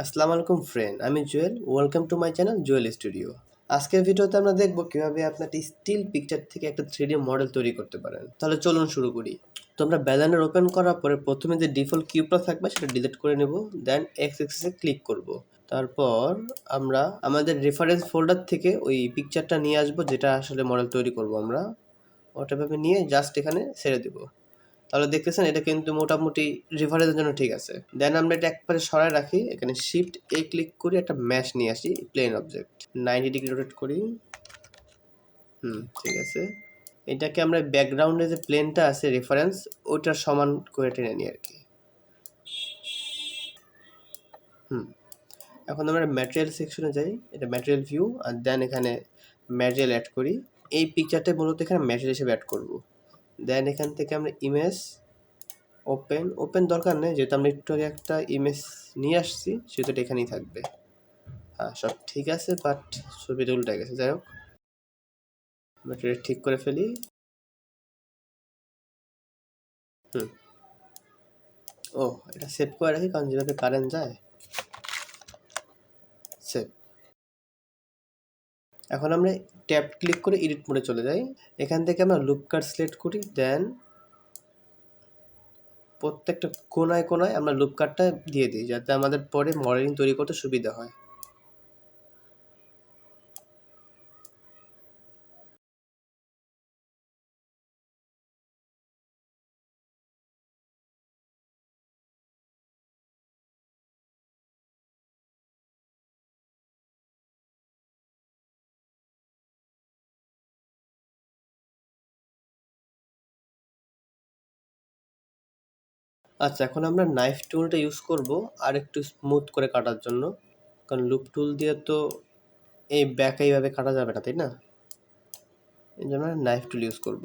আসসালামু আলাইকুম ফ্রেন্ড, আমি Jewel. Welcome to my channel Jewel studio. আজকের ভিডিওতে আমরা দেখব কিভাবে আপনি একটা স্টিল পিকচার থেকে একটা 3D মডেল তৈরি করতে পারেন। তাহলে চলুন শুরু করি। তো আমরা ব্যালান্ডার ওপেন করার পরে প্রথমে যে ডিফল্ট কিউবটা থাকবে সেটা ডিলিট করে নেব, দেন এক্স অ্যাক্সিসে ক্লিক করব। তারপর আমরা আমাদের রেফারেন্স ফোল্ডার থেকে ওই পিকচারটা নিয়ে আসবো যেটা আসলে মডেল তৈরি করব আমরা। ওটাভাবে নিয়ে জাস্ট এখানে ছেড়ে দেবো। তাহলে দেখতেছেন এটা কিন্তু মোটামুটি রেফারেন্সের জন্য ঠিক আছে। দেন আমরা এটা একবারে সরায় রাখি, এখানে শিফট এ ক্লিক করি, একটা ম্যাশ নিয়ে আসি, প্লেন অবজেক্ট 90 ডিগ্রি রোটেট করি। ঠিক আছে। এটাকে আমরা ব্যাকগ্রাউন্ডে যে প্লেনটা আছে রেফারেন্স, ওইটার সমান করে টেনে নিই আর কি। এখন আমরা ম্যাটেরিয়াল সেকশনে যাই, এটা ম্যাটেরিয়াল ভিউ, আর দেন এখানে ম্যাটেরিয়াল অ্যাড করি। এই পিকচারটা মূলত এখানে ম্যাটেরিয়াল হিসেবে অ্যাড করব। দেন এখান থেকে আমরা ইমেজ ওপেন দরকার নেই, যেহেতু আমরা একটু আগে একটা ইমেজ নিয়ে আসছি সেহেতু এটা এখানেই থাকবে। হ্যাঁ, সব ঠিক আছে, বাট ছবিটা উল্টে গেছে। যাই হোক, আমরা এটা ঠিক করে ফেলি। ও, এটা সেভ করে রাখি, কারণ যেভাবে কারেন্ট যায়। সেভ। এখন আমরা ট্যাব ক্লিক করে এডিট মোডে চলে যাই। এখান থেকে আমরা লুপ কাট সিলেক্ট করি, দেন প্রত্যেকটা কোনায় কোনায় আমরা লুপ কাটটা দিয়ে দিই, যাতে আমাদের পরে মডেলিং তৈরি করতে সুবিধা হয়। আচ্ছা, এখন আমরা নাইফ টুলটা ইউজ করব আর একটু স্মুথ করে কাটার জন্য, কারণ লুপ টুল দিয়ে তো এই ব্যাক এইভাবে কাটা যাবে না, তাই না? এই জন্য নাইফ টুল ইউজ করব।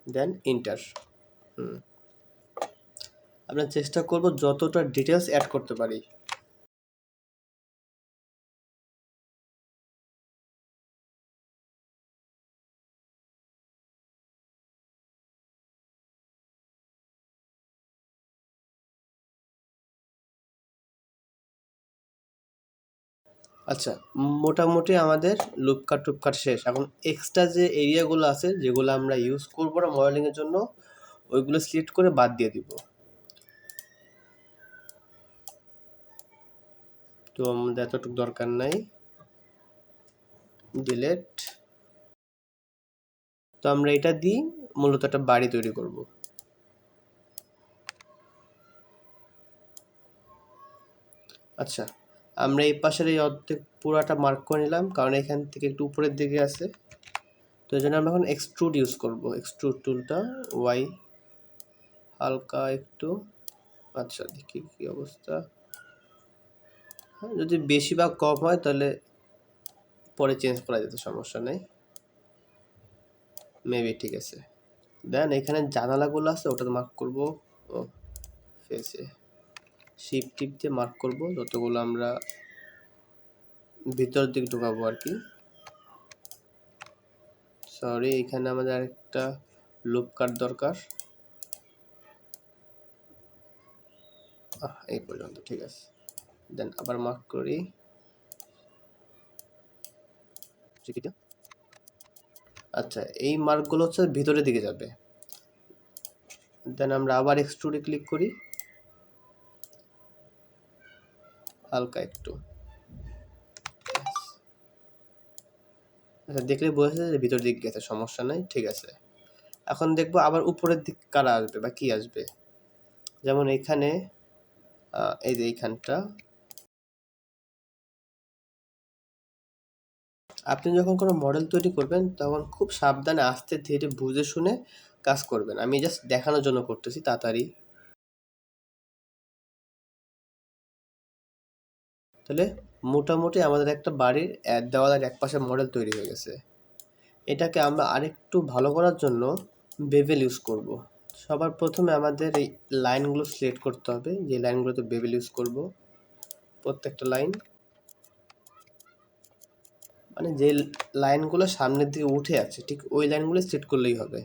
দেন ইন্টার। আমরা চেষ্টা করব যতটা ডিটেলস অ্যাড করতে পারি। আচ্ছা, মোটামুটি আমাদের লুপকাট টুপকাট শেষ। এখন এক্সট্রা যে এরিয়াগুলো আছে যেগুলো আমরা ইউজ করব না মডেলিংয়ের জন্য, ওইগুলো সিলেক্ট করে বাদ দিয়ে দিব। তো আমাদের এতটুকু দরকার নাই, ডিলেট। তো আমরা এটা দিই মূলত একটা বাড়ি তৈরি করব। আচ্ছা, আমরা এই পাশের এই অর্ধেক পুরাটা মার্ক করে নিলাম, কারণ এখান থেকে একটু উপরের দিকে আছে। তো এই জন্য আমরা এখন এক্সট্রুড ইউজ করব। এক্সট্রুড টুলটা ওয়াই, হালকা একটু। আচ্ছা, দেখি কি অবস্থা। হ্যাঁ, যদি বেশি বা কম হয় তাহলে পরে চেঞ্জ করা যেতে, সমস্যা নেই। মেবি ঠিক আছে। দেন এখানে জানালাগুলো আছে ওটাতে মার্ক করব। ও, ফেসে শিফট টিপ দিয়ে মার্ক করব যতগুলো আমরা ভিতর দিকে ঢুকাবো আর কি। সরি, এখানে আমাদের আরেকটা লুপ কাট দরকার। এই পর্যন্ত ঠিক আছে। দেন আবার মার্ক করি। আচ্ছা, এই মার্কগুলো হচ্ছে ভিতরের দিকে যাবে। দেন আমরা আবার এক্সট্রুডে ক্লিক করি, হালকা একটু। আচ্ছা, দেখলে বোঝা যায় যে ভিতর দিকে গেছে, সমস্যা নাই, ঠিক আছে। এখন দেখবো আবার উপরের দিক কারা আসবে বা কি আসবে। যেমন এখানে এই যে এইখানটা। আপনি যখন কোনো মডেল তৈরি করবেন তখন খুব সাবধানে আস্তে ধীরে বুঝে শুনে কাজ করবেন। আমি জাস্ট দেখানোর জন্য করতেছি তাড়াতাড়ি। তাহলে মোটামুটি আমাদের একটা বাড়ির দেওয়ালের এক পাশে মডেল তৈরি হয়ে গেছে। এটাকে আমরা আরেকটু ভালো করার জন্য বেভেল ইউজ করব। সবার প্রথমে আমাদের এই লাইনগুলো সিলেক্ট করতে হবে, যে লাইনগুলোতে বেভেল ইউজ করব। প্রত্যেকটা লাইন, মানে যে লাইনগুলো সামনের দিকে উঠে আছে ঠিক ওই লাইনগুলো সিলেক্ট করলেই হবে।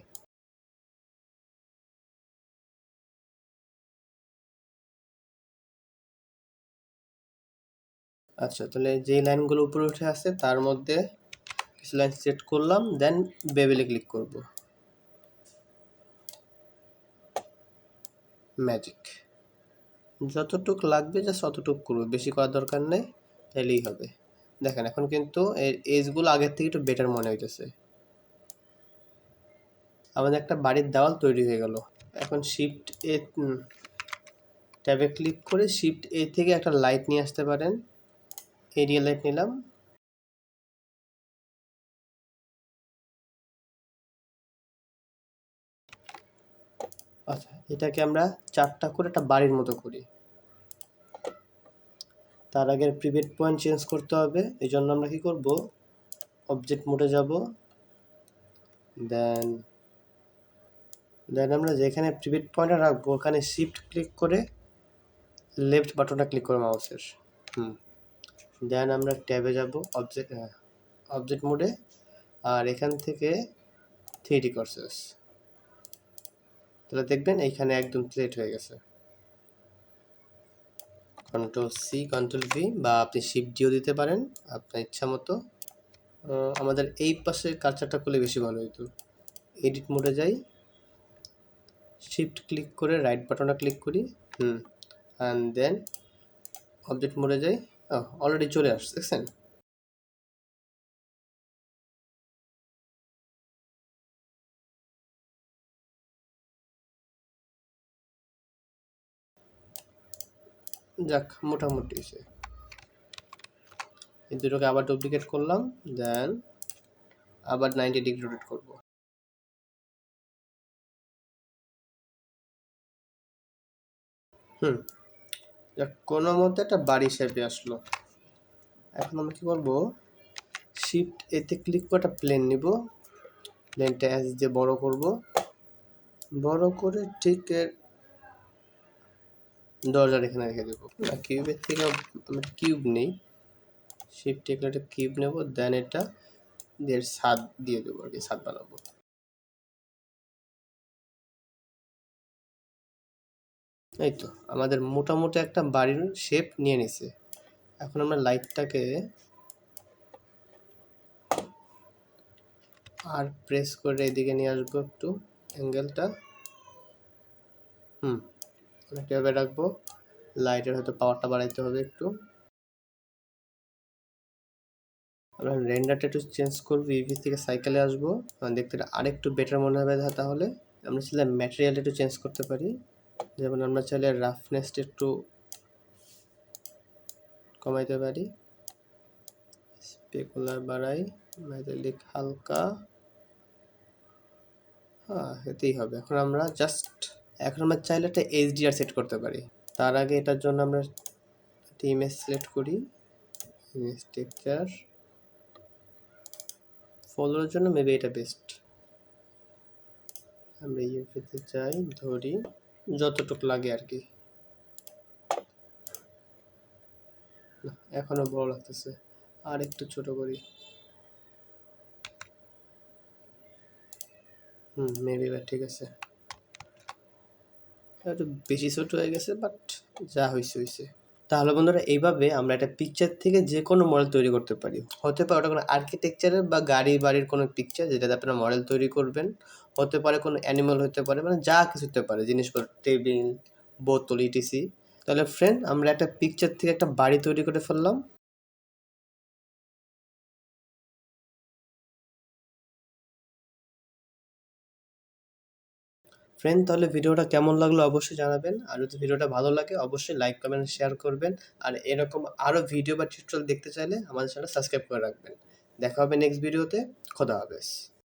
আচ্ছা, তাহলে যেই লাইনগুলো উপরে উঠে আসছে তার মধ্যে কিছু লাইন সেট করলাম, দেন বেবেলে ক্লিক করব। ম্যাজিক যতটুক লাগবে জাস্ট অতটুক করবো, বেশি করার দরকার নেই, তাইলেই হবে। দেখেন এখন কিন্তু এর এজগুলো আগের থেকে একটু বেটার মনে হইতেছে। আমাদের একটা বাড়ির দেওয়াল তৈরি হয়ে গেল। এখন শিফট এ ট্যাবে ক্লিক করে শিফট এ থেকে একটা লাইট নিয়ে আসতে পারেন। এরিয়া লাইট নিলাম। আচ্ছা, এটাকে আমরা 4টা করে একটা বাড়ির মতো করি। তার আগে প্রিভেট পয়েন্ট চেঞ্জ করতে হবে, এই জন্য আমরা কি করব, অবজেক্ট মোডে যাব, দেন আমরা যেখানে প্রিভেট পয়েন্টটা রাখবো ওখানে শিফট ক্লিক করে লেফট বাটনটা ক্লিক করে মাউসের, দেন আমরা ট্যাবে যাব, অবজেক্ট মোডে, আর এখান থেকে 3D কোর্সেস, তাহলে দেখবেন এইখানে একদম প্লেট হয়ে গেছে। কন্ট্রোল সি কন্ট্রোল ভি বা আপনি শিফট ডিও দিতে পারেন আপনার ইচ্ছা মতো। আমাদের এই পাশে কার্সারটা করলে বেশি ভালো হতো। এডিট মোডে যাই, শিফট ক্লিক করে রাইট বাটনটা ক্লিক করি, অ্যান্ড দেন অবজেক্ট মোডে যাই। অলরেডি চলে আসছে, দেখছেন? যাক, মোটামুটি হয়েছে। এই দুটোকে আবার ডুপ্লিকেট করলাম, দেন আবার 90 ডিগ্রি রোটেট করব। যাক, কোনো মতে একটা বাড়ি শেপে আসলো। এখন আমরা কি করবো, শিফট এতে ক্লিক করে একটা প্লেন নিব, দেন ট্যাচ দিয়ে বড় করব, বড় করে ঠিক দরজার এখানে রেখে দেবো। না, কিউবের থেকে আমরা কিউব নেই, শিফট এখানে একটা কিউব নেব, দেন এটা এর ছাদ দিয়ে দেবো, আর কি ছাদ বানাবো। এই তো আমাদের মোটামুটি একটা বাড়ির শেপ নিয়ে নিছে। এখন আমরা লাইটটাকে আর প্রেস করে এদিকে নিয়ে আসবো একটু, অ্যাঙ্গেলটা এভাবে রাখবো। লাইটের হয়তো পাওয়ারটা বাড়াইতে হবে একটু। আমরা রেন্ডারটা একটু চেঞ্জ করবো, ইভি থেকে সাইকেলে আসবো, দেখতে আরেকটু বেটার মনে হবে। তাহলে আমরা চাইলে ম্যাটেরিয়ালটা একটু চেঞ্জ করতে পারি, যেমন আমরা চাইলে রাফনেসটা একটু কমাইতে পারি, স্পেকুলার বাড়াই, মেটালিক হালকা, এতেই হবে। এখন আমরা চাইলে একটা এইচডিআর সেট করতে পারি। তার আগে এটার জন্য আমরা একটা ইমেজ সিলেক্ট করি, ইমেজ টেক্সচার ফলোর জন্য মেবি এটা বেস্ট। আমরা ইউপিতে যাই, ধরি যতটুকু লাগে আর কি। এখনো বড় লাগতেছে, আর একটু ছোট করি। মেবি বা ঠিক আছে, একটু বেশি ছোট হয়ে গেছে, বাট যা হয়েছে হয়েছে। তাহলে বন্ধুরা, এইভাবে আমরা একটা পিকচার থেকে যে কোনো মডেল তৈরি করতে পারি। হতে পারে ওটা কোনো আর্কিটেকচারের বা গাড়ি বাড়ির কোনো পিকচার, যেটাতে আপনারা মডেল তৈরি করবেন। হতে পারে কোনো অ্যানিমাল, হতে পারে মানে যা কিছু হতে পারে, জিনিসপত্র, টেবিল, বোতল, ইটিসি। তাহলে ফ্রেন্ড, আমরা একটা পিকচার থেকে একটা বাড়ি তৈরি করে ফেললাম। ফ্রেন্ড, তাহলে ভিডিওটা কেমন লাগলো অবশ্যই জানাবেন, আর যদি ভিডিওটা ভালো লাগে অবশ্যই লাইক কমেন্ট শেয়ার করবেন। আর এরকম আরও ভিডিও বা টিউটোরিয়াল দেখতে চাইলে আমাদের চ্যানেল সাবস্ক্রাইব করে রাখবেন। দেখা হবে নেক্সট ভিডিওতে। খোদা হাফেজ।